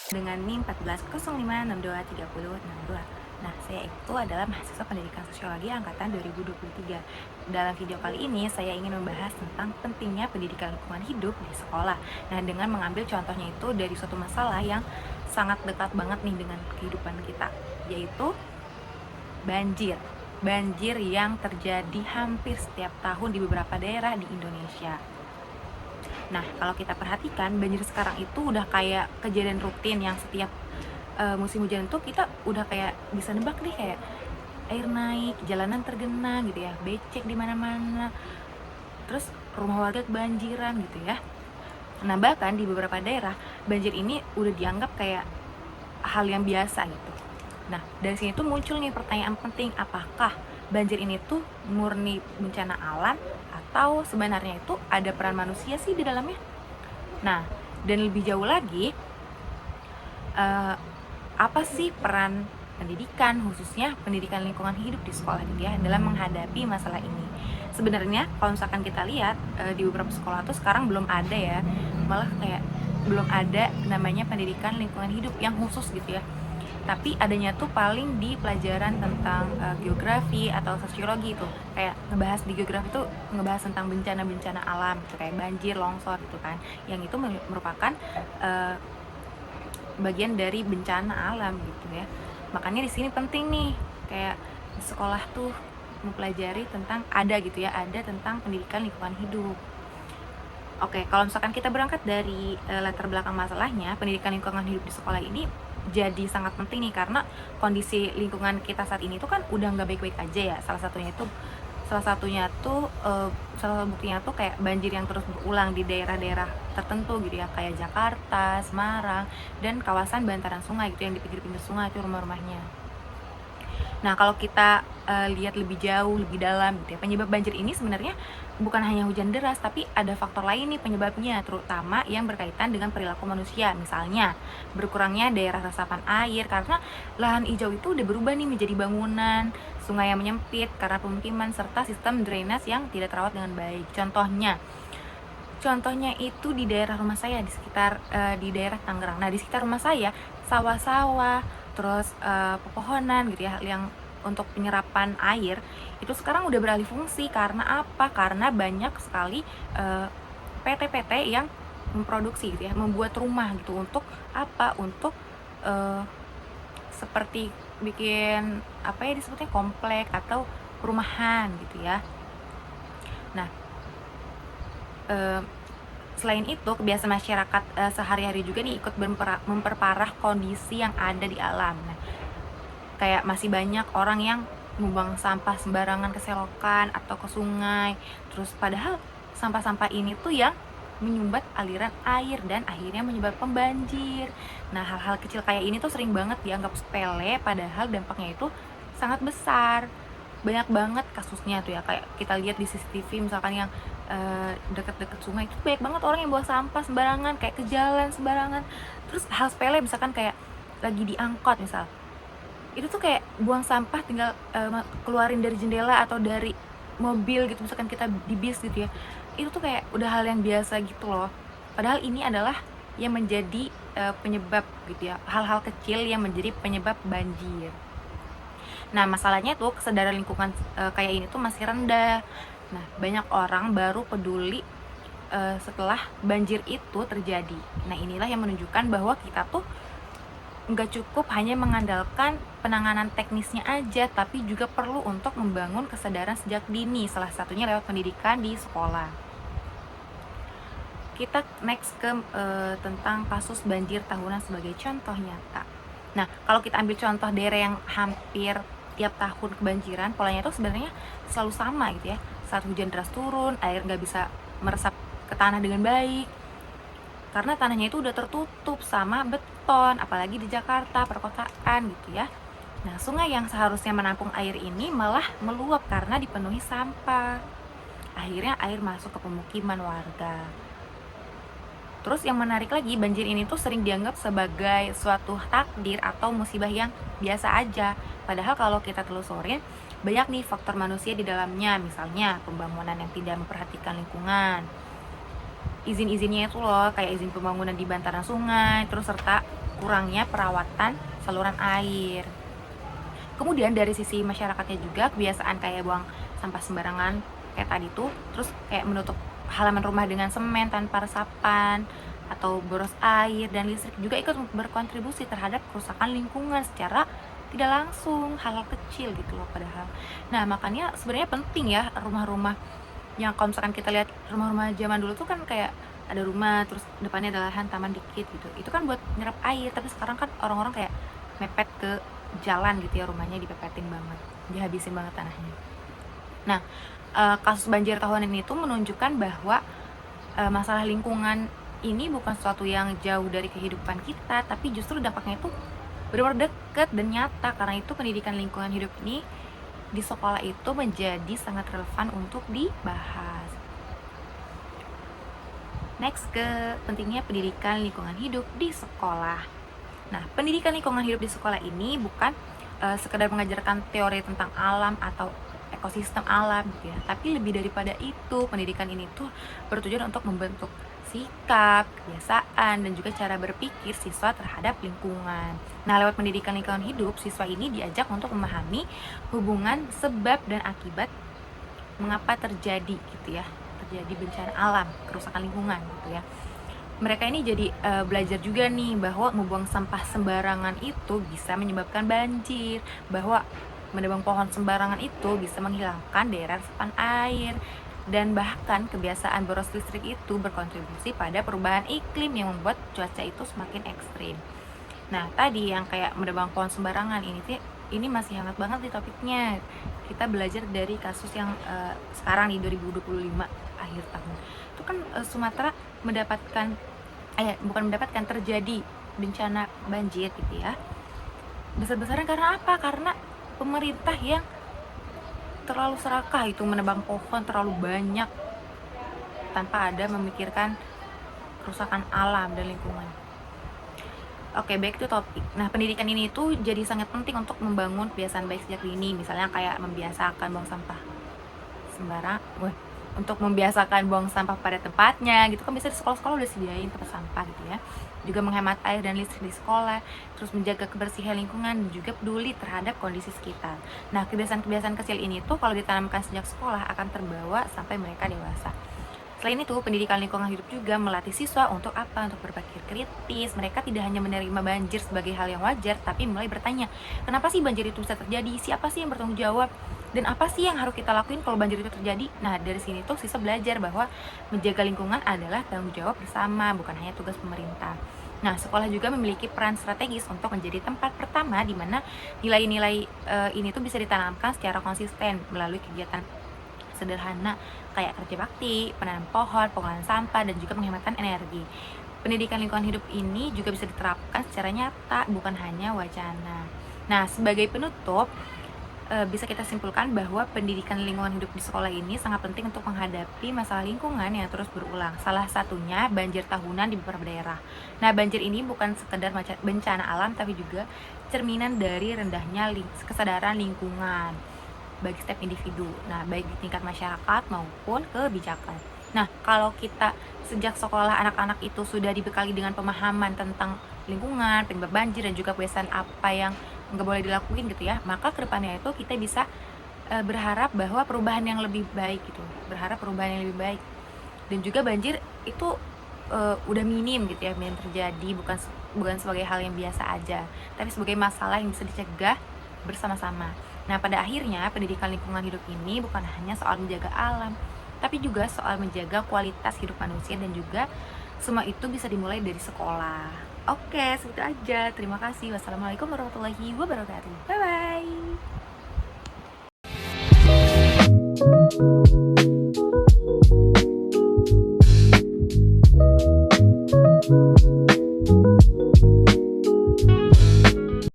dengan NIM 1405623062. Nah, saya itu adalah mahasiswa pendidikan sosiologi angkatan 2023. Dalam video kali ini, saya ingin membahas tentang pentingnya pendidikan lingkungan hidup di sekolah. Nah, dengan mengambil contohnya itu dari suatu masalah yang sangat dekat banget nih dengan kehidupan kita, yaitu banjir. Banjir yang terjadi hampir setiap tahun di beberapa daerah di Indonesia. Nah, kalau kita perhatikan, banjir sekarang itu udah kayak kejadian rutin yang setiap musim hujan itu kita udah kayak bisa nebak nih, kayak air naik, jalanan tergenang gitu ya, becek di mana-mana, terus rumah warga kebanjiran gitu ya. Nah, bahkan di beberapa daerah, banjir ini udah dianggap kayak hal yang biasa gitu. Nah, dari sini tuh muncul nih pertanyaan penting, apakah banjir ini tuh murni bencana alam atau sebenarnya itu ada peran manusia sih di dalamnya? Nah, dan lebih jauh lagi, eh, apa sih peran pendidikan, khususnya pendidikan lingkungan hidup di sekolah gitu ya, dalam menghadapi masalah ini? Sebenarnya kalau misalkan kita lihat di beberapa sekolah tuh sekarang belum ada ya, malah kayak belum ada namanya pendidikan lingkungan hidup yang khusus gitu ya, tapi adanya tuh paling di pelajaran tentang geografi atau sosiologi itu, kayak ngebahas di geografi tuh ngebahas tentang bencana-bencana alam gitu, kayak banjir, longsor gitu kan, yang itu merupakan uh, bagian dari bencana alam gitu ya. Makanya di sini penting nih, kayak di sekolah tuh mempelajari tentang ada tentang pendidikan lingkungan hidup. Oke, kalau misalkan kita berangkat dari latar belakang masalahnya, pendidikan lingkungan hidup di sekolah ini jadi sangat penting nih, karena kondisi lingkungan kita saat ini tuh kan udah nggak baik-baik aja ya. Salah satu buktinya tuh kayak banjir yang terus berulang di daerah-daerah tertentu gitu ya, kayak Jakarta, Semarang, dan kawasan bantaran sungai gitu, yang di pinggir-pinggir sungai itu rumah-rumahnya. Nah, kalau kita lihat lebih jauh, lebih dalam gitu ya, penyebab banjir ini sebenarnya bukan hanya hujan deras, tapi ada faktor lain nih penyebabnya, terutama yang berkaitan dengan perilaku manusia. Misalnya, berkurangnya daerah resapan air karena lahan hijau itu udah berubah nih menjadi bangunan, sungai yang menyempit karena pemukiman, serta sistem drainase yang tidak terawat dengan baik. Contohnya itu di daerah rumah saya, di daerah Tangerang. Nah, di sekitar rumah saya sawah-sawah, terus pepohonan gitu ya, yang untuk penyerapan air itu sekarang udah beralih fungsi. Karena apa? Karena banyak sekali PT-PT yang memproduksi gitu ya, membuat rumah gitu, untuk apa? Untuk uh, seperti bikin apa ya disebutnya, komplek atau perumahan gitu ya. Nah, selain itu, kebiasaan masyarakat sehari-hari juga nih ikut memperparah kondisi yang ada di alam. Nah, kayak masih banyak orang yang membuang sampah sembarangan ke selokan atau ke sungai. Terus padahal sampah-sampah ini tuh yang menyumbat aliran air dan akhirnya menyebabkan banjir. Nah, hal-hal kecil kayak ini tuh sering banget dianggap sepele, padahal dampaknya itu sangat besar. Banyak banget kasusnya tuh ya, kayak kita lihat di CCTV misalkan, yang deket-deket sungai itu banyak banget orang yang buang sampah sembarangan, kayak ke jalan sembarangan. Terus hal sepele misalkan kayak lagi diangkot misal, itu tuh kayak buang sampah tinggal keluarin dari jendela atau dari mobil gitu, misalkan kita di bis gitu ya, itu tuh kayak udah hal yang biasa gitu loh. Padahal ini adalah yang menjadi penyebab gitu ya, hal-hal kecil yang menjadi penyebab banjir. Nah, masalahnya tuh kesadaran lingkungan kayak ini tuh masih rendah. Nah, banyak orang baru peduli setelah banjir itu terjadi. Nah, inilah yang menunjukkan bahwa kita tuh nggak cukup hanya mengandalkan penanganan teknisnya aja, tapi juga perlu untuk membangun kesadaran sejak dini, salah satunya lewat pendidikan di sekolah. Kita next ke tentang kasus banjir tahunan sebagai contoh nyata. Nah, kalau kita ambil contoh daerah yang hampir tiap tahun kebanjiran, polanya itu sebenarnya selalu sama gitu ya. Saat hujan deras turun, air nggak bisa meresap ke tanah dengan baik, karena tanahnya itu udah tertutup sama beton, apalagi di Jakarta, perkotaan gitu ya. Nah, sungai yang seharusnya menampung air ini malah meluap karena dipenuhi sampah. Akhirnya air masuk ke pemukiman warga. Terus yang menarik lagi, banjir ini tuh sering dianggap sebagai suatu takdir atau musibah yang biasa aja. Padahal kalau kita telusurin, banyak nih faktor manusia di dalamnya. Misalnya pembangunan yang tidak memperhatikan lingkungan, izin-izinnya itu loh, kayak izin pembangunan di bantaran sungai, terus serta kurangnya perawatan saluran air. Kemudian dari sisi masyarakatnya juga, kebiasaan kayak buang sampah sembarangan kayak tadi tuh, terus kayak menutup halaman rumah dengan semen tanpa resapan atau boros air dan listrik juga ikut berkontribusi terhadap kerusakan lingkungan secara tidak langsung, hal-hal kecil gitu loh padahal. Nah, makanya sebenarnya penting ya rumah-rumah yang, kalau misalkan kita lihat rumah-rumah zaman dulu tuh kan kayak ada rumah terus depannya ada lahan taman dikit gitu, itu kan buat nyerap air. Tapi sekarang kan orang-orang kayak mepet ke jalan gitu ya, rumahnya dipepetin banget, dihabisin banget tanahnya. Nah, kasus banjir tahunan ini tuh menunjukkan bahwa masalah lingkungan ini bukan sesuatu yang jauh dari kehidupan kita, tapi justru dampaknya itu benar-benar dekat dan nyata. Karena itu pendidikan lingkungan hidup ini di sekolah itu menjadi sangat relevan untuk dibahas. Next, ke pentingnya pendidikan lingkungan hidup di sekolah. Nah, pendidikan lingkungan hidup di sekolah ini bukan sekedar mengajarkan teori tentang alam atau ekosistem alam gitu ya, tapi lebih daripada itu, pendidikan ini tuh bertujuan untuk membentuk sikap, kebiasaan, dan juga cara berpikir siswa terhadap lingkungan. Nah, lewat pendidikan lingkungan hidup, siswa ini diajak untuk memahami hubungan sebab dan akibat mengapa terjadi gitu ya, terjadi bencana alam, kerusakan lingkungan gitu ya. Mereka ini jadi belajar juga nih bahwa membuang sampah sembarangan itu bisa menyebabkan banjir, bahwa menebang pohon sembarangan itu bisa menghilangkan daerah resapan air, dan bahkan kebiasaan boros listrik itu berkontribusi pada perubahan iklim yang membuat cuaca itu semakin ekstrim. Nah, tadi yang kayak menebang pohon sembarangan ini masih hangat banget di topiknya. Kita belajar dari kasus yang sekarang di 2025 akhir tahun. Itu kan Sumatera terjadi bencana banjir gitu ya. Besar-besaran karena apa? Karena pemerintah yang terlalu serakah itu menebang pohon terlalu banyak tanpa ada memikirkan kerusakan alam dan lingkungan. Oke, back to topik. Nah, pendidikan ini tuh jadi sangat penting untuk membangun kebiasaan baik sejak dini. Misalnya kayak membiasakan buang sampah sembarang, untuk membiasakan buang sampah pada tempatnya gitu kan, bisa di sekolah-sekolah udah sediain tempat sampah gitu ya. Juga menghemat air dan listrik di sekolah, terus menjaga kebersihan lingkungan, dan juga peduli terhadap kondisi sekitar. Nah, kebiasaan-kebiasaan kecil ini tuh kalau ditanamkan sejak sekolah akan terbawa sampai mereka dewasa. Selain itu, pendidikan lingkungan hidup juga melatih siswa untuk apa? Untuk berpikir kritis. Mereka tidak hanya menerima banjir sebagai hal yang wajar, tapi mulai bertanya, kenapa sih banjir itu bisa terjadi? Siapa sih yang bertanggung jawab? Dan apa sih yang harus kita lakuin kalau banjir itu terjadi? Nah, dari sini tuh siswa belajar bahwa menjaga lingkungan adalah tanggung jawab bersama, bukan hanya tugas pemerintah. Nah, sekolah juga memiliki peran strategis untuk menjadi tempat pertama di mana nilai-nilai ini tuh bisa ditanamkan secara konsisten melalui kegiatan sederhana kayak kerja bakti, penanam pohon, pengolahan sampah, dan juga penghematan energi. Pendidikan lingkungan hidup ini juga bisa diterapkan secara nyata, bukan hanya wacana. Nah, sebagai penutup, bisa kita simpulkan bahwa pendidikan lingkungan hidup di sekolah ini sangat penting untuk menghadapi masalah lingkungan yang terus berulang. Salah satunya banjir tahunan di beberapa daerah. Nah, banjir ini bukan sekedar bencana alam, tapi juga cerminan dari rendahnya kesadaran lingkungan bagi setiap individu. Nah, baik di tingkat masyarakat maupun kebijakan. Nah, kalau kita sejak sekolah anak-anak itu sudah dibekali dengan pemahaman tentang lingkungan, penyebab banjir, dan juga kebiasaan apa yang nggak boleh dilakuin gitu ya, maka kedepannya itu kita bisa berharap bahwa perubahan yang lebih baik gitu, berharap perubahan yang lebih baik. Dan juga banjir itu udah minim gitu ya, minim terjadi, bukan sebagai hal yang biasa aja, tapi sebagai masalah yang bisa dicegah bersama-sama. Nah, pada akhirnya pendidikan lingkungan hidup ini bukan hanya soal menjaga alam, tapi juga soal menjaga kualitas hidup manusia, dan juga semua itu bisa dimulai dari sekolah. Oke, segitu aja. Terima kasih. Wassalamualaikum warahmatullahi wabarakatuh. Bye-bye.